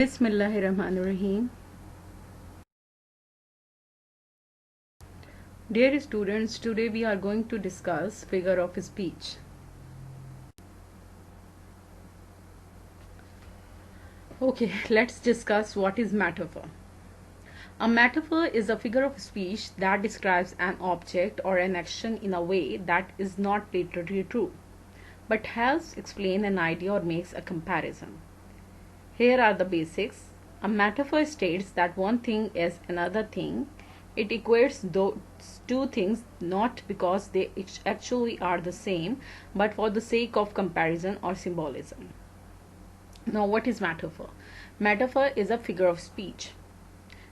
Bismillahirrahmanirrahim. Dear students, today we are going to discuss figure of speech. Okay, let's discuss what is metaphor. A metaphor is a figure of speech that describes an object or an action in a way that is not literally true, but helps explain an idea or makes a comparison. Here are the basics. A metaphor states that one thing is another thing. It equates those two things not because they actually are the same, but for the sake of comparison or symbolism. Now, what is metaphor? Metaphor is a figure of speech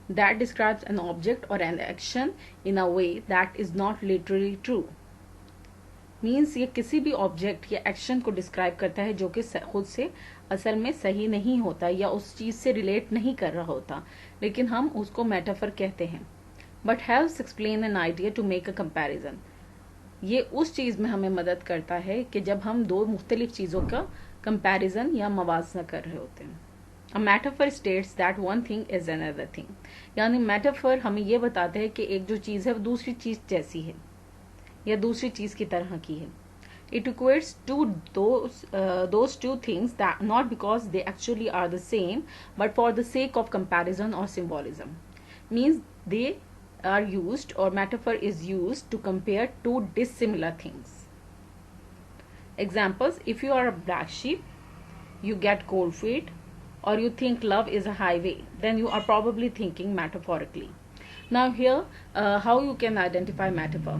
that describes an object or an action in a way that is not literally true. Means ये किसी भी object या action को describe करता है जो कि खुद से असल में सही नहीं होता या उस चीज से रिलेट नहीं कर रहा होता, लेकिन हम उसको मेटाफर कहते हैं. But helps explain an idea to make a comparison. ये उस चीज में हमें मदद करता है कि जब हम दो मुख्तलिफ चीजों का कंपैरिजन या मवाजना कर रहे होते हैं. A metaphor states that one thing is another thing. यानी मेटाफर हमें ये बताता है कि एक जो चीज है वो दूसरी चीज जैसी है या दूसरी चीज की तरह की है. It equates to those two things that not because they actually are the same, but for the sake of comparison or symbolism. Means they are used, or metaphor is used to compare two dissimilar things. Examples: if you are a black sheep, you get cold feet, or you think love is a highway, then you are probably thinking metaphorically. Now here, how you can identify metaphor?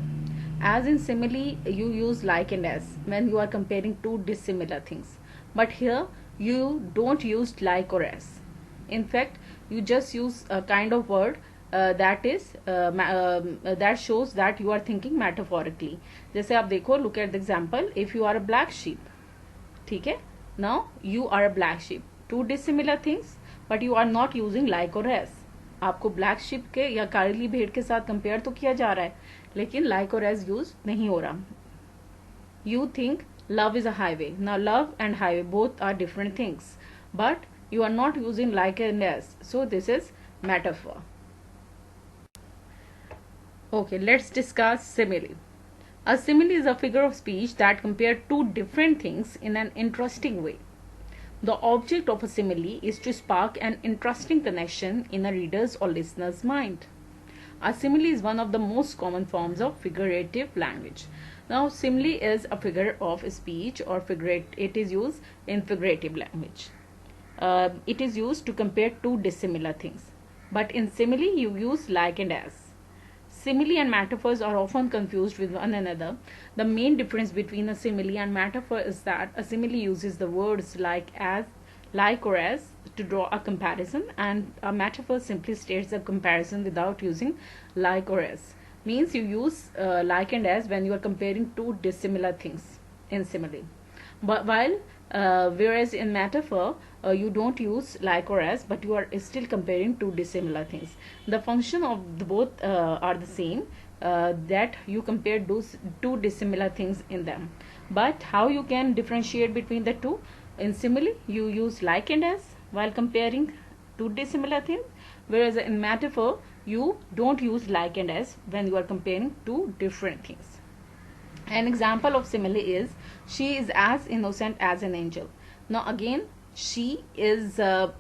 As in simile, you use like and as when you are comparing two dissimilar things. But here, you don't use like or as. In fact, you just use a kind of word that shows that you are thinking metaphorically. जैसे आप देखो, look at the example. If you are a black sheep, ठीक है? Now you are a black sheep. Two dissimilar things, but you are not using like or as. आपको black ship के या काली भेड़ के साथ कंपेयर तो किया जा रहा है, लेकिन लाइक और एज यूज नहीं हो रहा. You think love is a highway. Now love and highway both are different things, but you are not using like and as, so this is metaphor. Okay, let's discuss simile. A simile is a figure of speech that compare two different things in an interesting way. The object of a simile is to spark an interesting connection in a reader's or listener's mind. A simile is one of the most common forms of figurative language. Now, simile is a figure of speech or it is used in figurative language. It is used to compare two dissimilar things. But in simile, you use like and as. Simile and metaphors are often confused with one another. The main difference between a simile and metaphor is that a simile uses the words like, as, like or as to draw a comparison, and a metaphor simply states a comparison without using like or as. Means you use like and as when you are comparing two dissimilar things in simile. But whereas in metaphor, you don't use like or as, but you are still comparing two dissimilar things. The function of the both are the same, that you compare those two dissimilar things in them. But how you can differentiate between the two? In simile, you use like and as while comparing two dissimilar things, whereas in metaphor, you don't use like and as when you are comparing two different things. An example of simile is, she is as innocent as an angel. Now again, she is a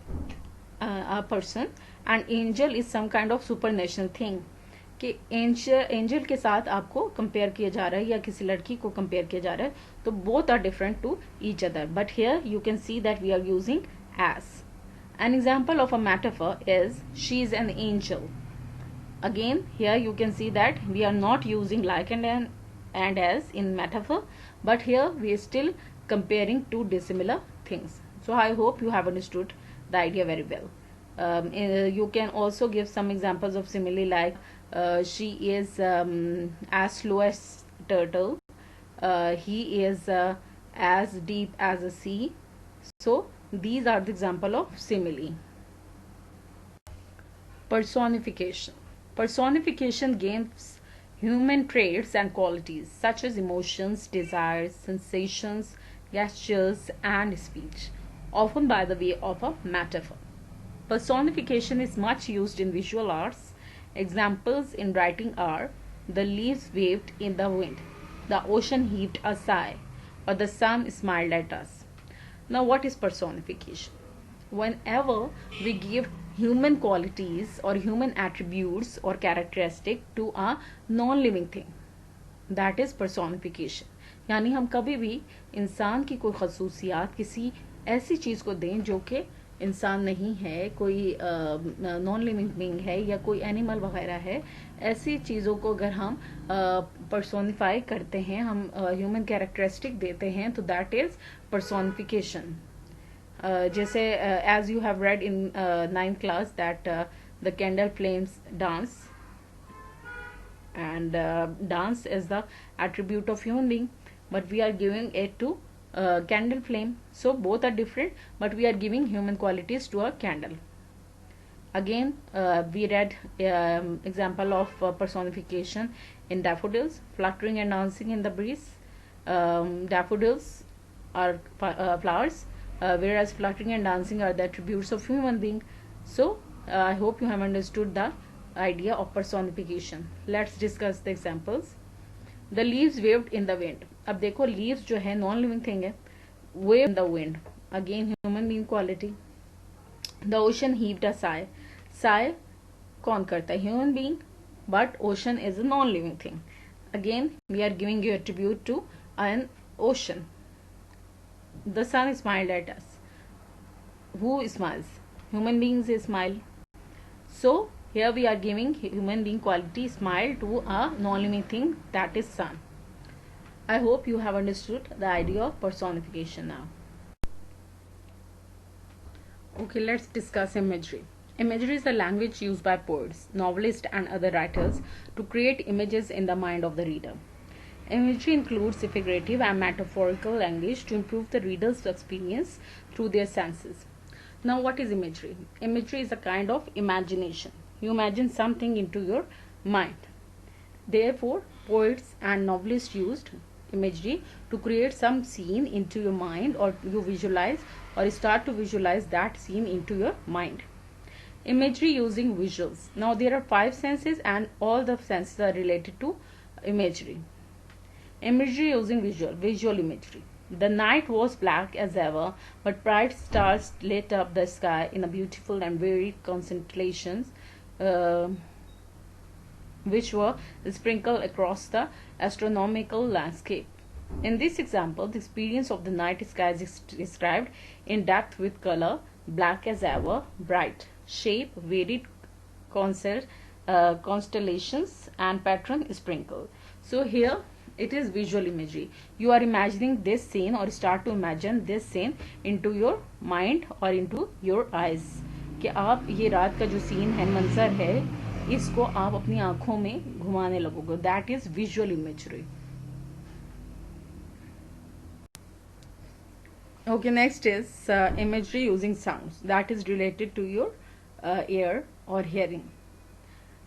person and angel is some kind of supernatural thing. कि angel के साथ आपको compare किया जा रहा है या किसी लड़की को कंपेयर किया जा रहा है, तो both are different to each other. But here you can see that we are using as. An example of a metaphor is, she is an angel. Again, here you can see that we are not using like and as in metaphor, but here we are still comparing two dissimilar things. So I hope you have understood the idea very well. You can also give some examples of simile like, she is as slow as turtle, he is as deep as a sea. So these are the example of simile. Personification. Personification gives human traits and qualities such as emotions, desires, sensations, gestures, and speech, often by the way of a metaphor. Personification is much used in visual arts. Examples in writing are the leaves waved in the wind, the ocean heaved a sigh, or the sun smiled at us. Now, what is personification? Whenever we give human qualities or human attributes or characteristic to a non-living thing, that is personification. यानी हम कभी भी इंसान की कोई खसूसियात किसी ऐसी चीज़ को दें जो कि इंसान नहीं है, कोई नॉन लिविंग बीइंग है या कोई एनिमल वगैरह है, ऐसी चीज़ों को अगर हम पर्सोनिफाई करते हैं, हम ह्यूमन कैरेक्टरिस्टिक देते हैं, तो दैट इज पर्सोनिफिकेशन. जैसे as you have read in 9th class that the candle flames dance, and dance is the attribute of human being, but we are giving it to candle flame. So both are different, but we are giving human qualities to a candle. Again, we read example of personification in daffodils, fluttering and dancing in the breeze. Daffodils are flowers, whereas fluttering and dancing are the attributes of human being. So I hope you have understood the idea of personification. Let's discuss the examples. The leaves waved in the wind. अब देखो leaves जो है non living thing है, wave in the wind, again human being quality. The ocean heaved a sigh. Sigh कौन करता है? Human being, but ocean is a non living thing. Again we are giving you attribute to an ocean. The sun smiled at us. Who smiles? Human beings smile. So here we are giving human being quality smile to a non-living thing, that is sun. I hope you have understood the idea of personification now. Okay, let's discuss imagery. Imagery is the language used by poets, novelists and other writers to create images in the mind of the reader. Imagery includes figurative and metaphorical language to improve the reader's experience through their senses. Now, what is imagery? Imagery is a kind of imagination. You imagine something into your mind. Therefore, poets and novelists used imagery to create some scene into your mind, or you visualize or start to visualize that scene into your mind. Imagery using visuals. Now, there are 5 senses and all the senses are related to imagery. Imagery using visual imagery. The night was black as ever, but bright stars lit up the sky in a beautiful and varied constellations, which were sprinkled across the astronomical landscape. In this example, the experience of the night sky is described in depth with color, black as ever, bright, shape, varied constellations, and pattern sprinkled. So here it is visual imagery. You are imagining this scene or start to imagine this scene into your mind or into your eyes. कि आप ये रात का जो scene है, मंजर है, इसको आप अपनी आंखों में घुमाने लगोगे. That is visual imagery. Okay, next is imagery using sounds. That is related to your ear or hearing.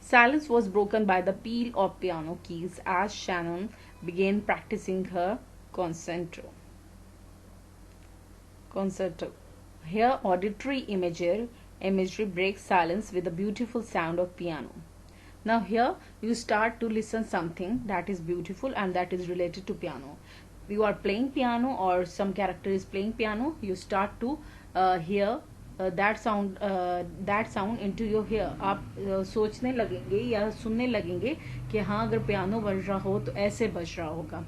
Silence was broken by the peal of piano keys as Shannon began practicing her concerto. Here, auditory imagery breaks silence with the beautiful sound of piano. Now here you start to listen something that is beautiful and that is related to piano. You are playing piano or some character is playing piano. You start to hear that sound into your ear. आप सोचने लगेंगे या सुनने लगेंगे कि हाँ, अगर piano बज रहा हो तो ऐसे बज रहा होगा.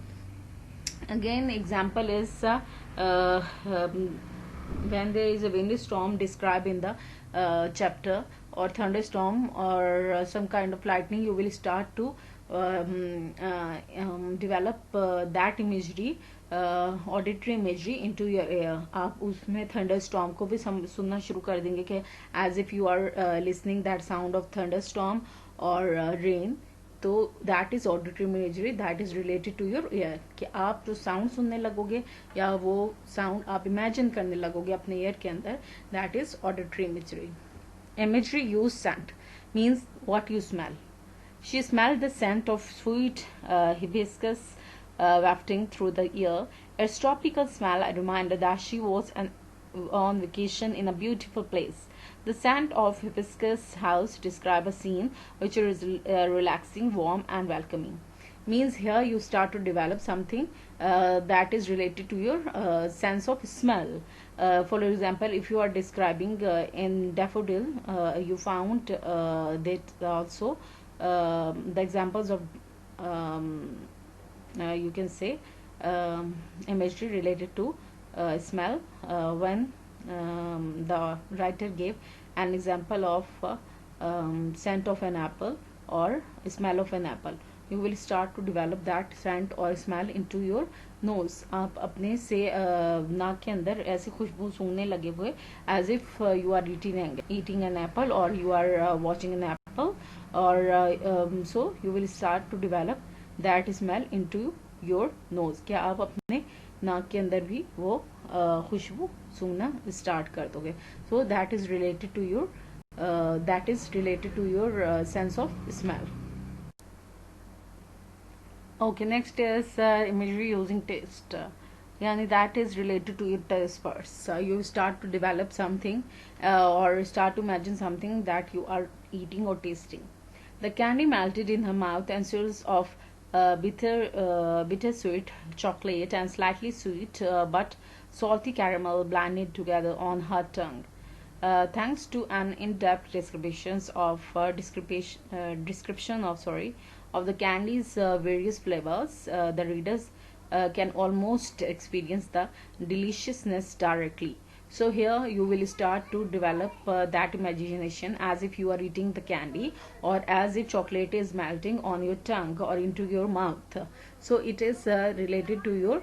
Again, example is when there is a windy storm described in the chapter, or thunderstorm or some kind of lightning, you will start to develop that imagery, auditory imagery into your ear. आप उसमें thunderstorm को भी सुनना शुरू कर देंगे कि as if you are listening that sound of thunderstorm or rain. तो that is auditory imagery, that is related to your ear. कि आप जो sound सुनने लगोगे या वो sound आप imagine करने लगोगे अपने ear के अंदर, that is auditory imagery. Imagery use scent means what you smell. She smelled the scent of sweet hibiscus wafting through the air. Its tropical smell a reminder that she was on vacation in a beautiful place. The scent of hibiscus house describe a scene which is relaxing, warm, and welcoming. Means here you start to develop something that is related to your sense of smell. For example, if you are describing in daffodil, you found that also the examples of you can say imagery related to smell when the writer gave an example of scent of an apple or smell of an apple. You will start to develop that scent or smell into your nose. आप अपने से नाक के अंदर ऐसी खुशबू सूंघने लगे हुए as if you are eating an apple or you are watching an apple or so you will start to develop that smell into your nose. क्या आप अपने नाक के अंदर भी वो खुशबू सूंघना स्टार्ट कर दोगे. So that is related to your sense of smell. Okay, next is imagery using taste. Yani that is related to your taste first. You start to develop something or start to imagine something that you are eating or tasting. The candy melted in her mouth and swirls of bittersweet chocolate and slightly sweet but salty caramel blended together on her tongue. Thanks to an in-depth description of the candy's various flavors, the readers can almost experience the deliciousness directly. So here you will start to develop that imagination as if you are eating the candy or as if chocolate is melting on your tongue or into your mouth. So it is related to your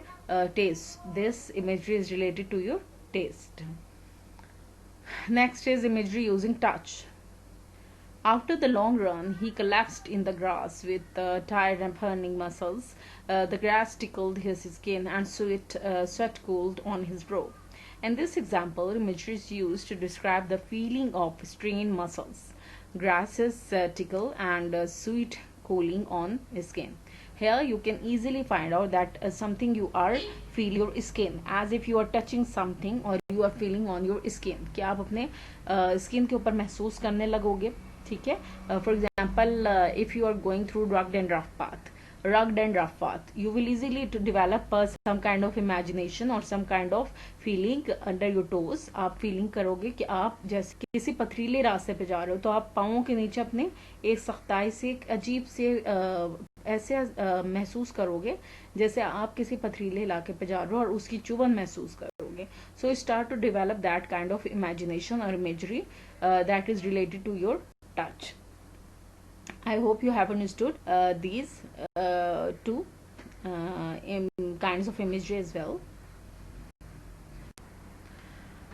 taste. This imagery is related to your taste. Next is imagery using touch. After the long run, he collapsed in the grass with tired and burning muscles. The grass tickled his skin and sweat cooled on his brow. In this example, imagery is used to describe the feeling of strained muscles, grasses tickle and sweat cooling on skin. Here you can easily find out that something you are feel your skin as if you are touching something or you are feeling on your skin. क्या आप अपने skin के ऊपर महसूस करने लगोगे. ठीक है. For example, if you are going through rugged and rough path, you will easily to develop some kind of imagination or some kind of feeling under your toes. आप feeling करोगे कि आप जैसे किसी पथरीले रास्ते पे जा रहे हो तो आप पाँवों के नीचे अपने एक सख्ताई से एक अजीब से ऐसे महसूस करोगे जैसे आप किसी पथरीले इलाके पे जा रहे हो और उसकी चुभन महसूस करोगे. So start to develop that kind of imagination or imagery that is related to your touch. I hope you have understood these two kinds of imagery as well.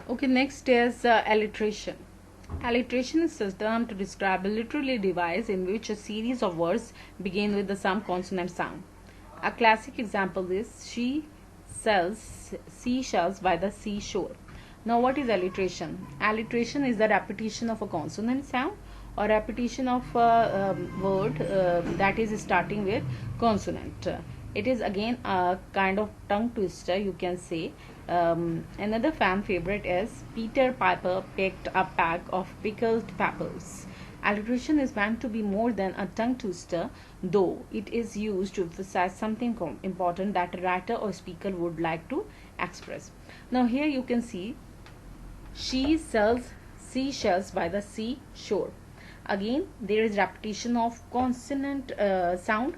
Okay, next is alliteration. Alliteration is a term to describe a literary device in which a series of words begin with the same consonant sound. A classic example is she sells seashells by the seashore. Now what is alliteration? Alliteration is the repetition of a consonant sound or repetition of a word that is starting with consonant. It is again a kind of tongue twister, you can say. Another fan favorite is Peter Piper picked a pack of pickled peppers. Alliteration is meant to be more than a tongue twister, though it is used to emphasize something important that a writer or speaker would like to express. Now here you can see she sells seashells by the seashore. Again there is repetition of consonant sound.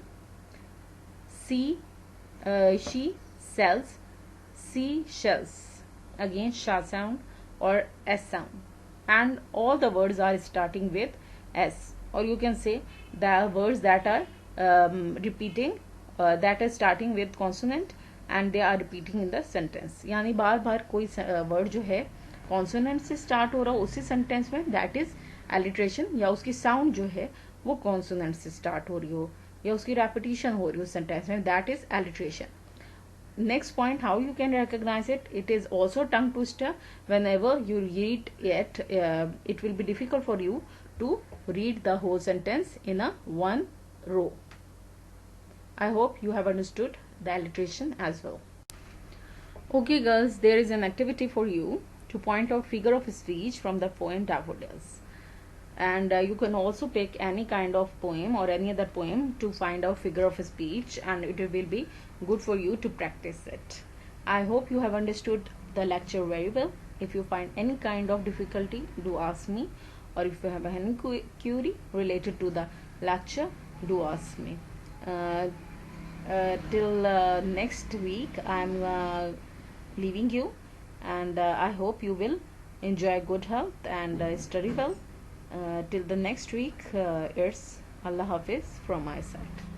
She sells seashells. Again sha sound or s sound, and all the words are starting with s, or you can say the words that are repeating that are starting with consonant and they are repeating in the sentence. यानी बार बार कोई word जो है consonant से start हो रहा हो उसी sentence में, that is alliteration. या उसकी sound जो है वो consonant से start हो रही हो या उसकी repetition हो रही हो sentence में, that is alliteration. Next point, how you can recognize it? It is also tongue twister. Whenever you read it, it will be difficult for you to read the whole sentence in a one row. I hope you have understood the alliteration as well. Okay girls, there is an activity for you. to point out figure of speech from the poem Daffodils. And you can also pick any kind of poem or any other poem to find out figure of speech, and it will be good for you to practice it. I hope you have understood the lecture very well. If you find any kind of difficulty, do ask me, or if you have any query related to the lecture, do ask me. Till next week, I'm leaving you, and I hope you will enjoy good health and study well. Till the next week, it's Allah Hafiz from my side.